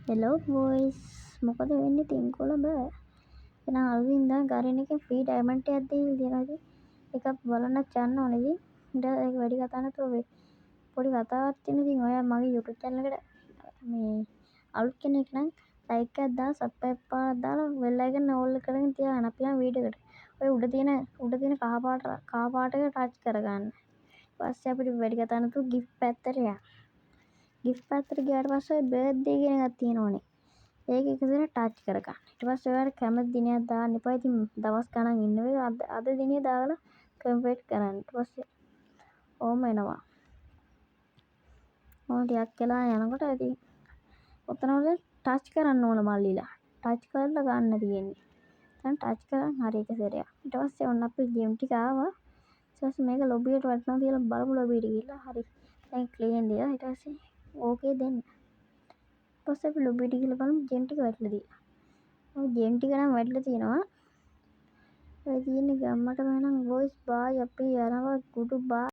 Hello boys මොකද වෙන්නේ ඉතින් කොළඹ එහෙනම් අලුතින් ඉඳන් ගරින් එකේ ෆ්‍රී ඩයමන්ඩ් එකක් දීලා තියෙනවා ඉතින් එකක් බලන්නත් යන්න ඕනේ ඉතින් ඒක වැඩි කතා නැතුව පොඩි කතාවක් තියෙනවා ඉතින් ඔයා මගේ YouTube channel එකට මේ අලුත් කෙනෙක් නම් ලයික් එකක් දාලා සබ්ස්ක්‍රයිබ් එකක් දාලා බෙල් අයිකන් ඕල් කරගෙන තියාගන්න අපි යමු වීඩියෝ එකට ඔය උඩ තියෙන කහ පාට එක ටච් කරගන්න ඊට පස්සේ අපිට වැඩි කතා නැතුව ගිෆ්ට් පැත්තට යන්න ගිෆ්ට් පැත්තට ගියාට පස්සේ බර්ත්ඩේ කියන එකක් තියෙනවනේ ඒක එක සැරේ ටච් කරගන්න. ඊට පස්සේ ඔයාලට කැමති දිනයක් දාන්න එපා. ඉතින් දවස් ගණන් ඉන්න වෙයි. අද දිනේ දාලා කම්ප්ලීට් කරන්න. ඊට පස්සේ ඕම එනවා. ඕම ටිකක් වෙලා යනකොට ඉතින් ඔතන වල ටච් කරන්න ඕන මල්ලිලා. ටච් කරලා ගන්න තියෙන්නේ. දැන් ටච් කරන් හරි එක සැරයක්. ඊට පස්සේ ඔන්න අපේ ගේම් ටික ආවා. ඊට පස්සේ මේක ලොබි එකට වැටෙනවා කියලා බලමු ලොබි එකට ගිහලා. හරි. දැන් ක්ලීන් දිලා ඊට පස්සේ ඕකේ දෙන්න. ඊට පස්සේ අපි ලොබි එකට ගිහලා බලමු ගේම් ටික වැටලා තියෙනවා. ඔය ගේම් ටික නම් වැටලා තියෙනවා. ඔය තියෙන්නේ ගම්මටම නම් වොයිස් බායි අපි යනවා ගුඩු බා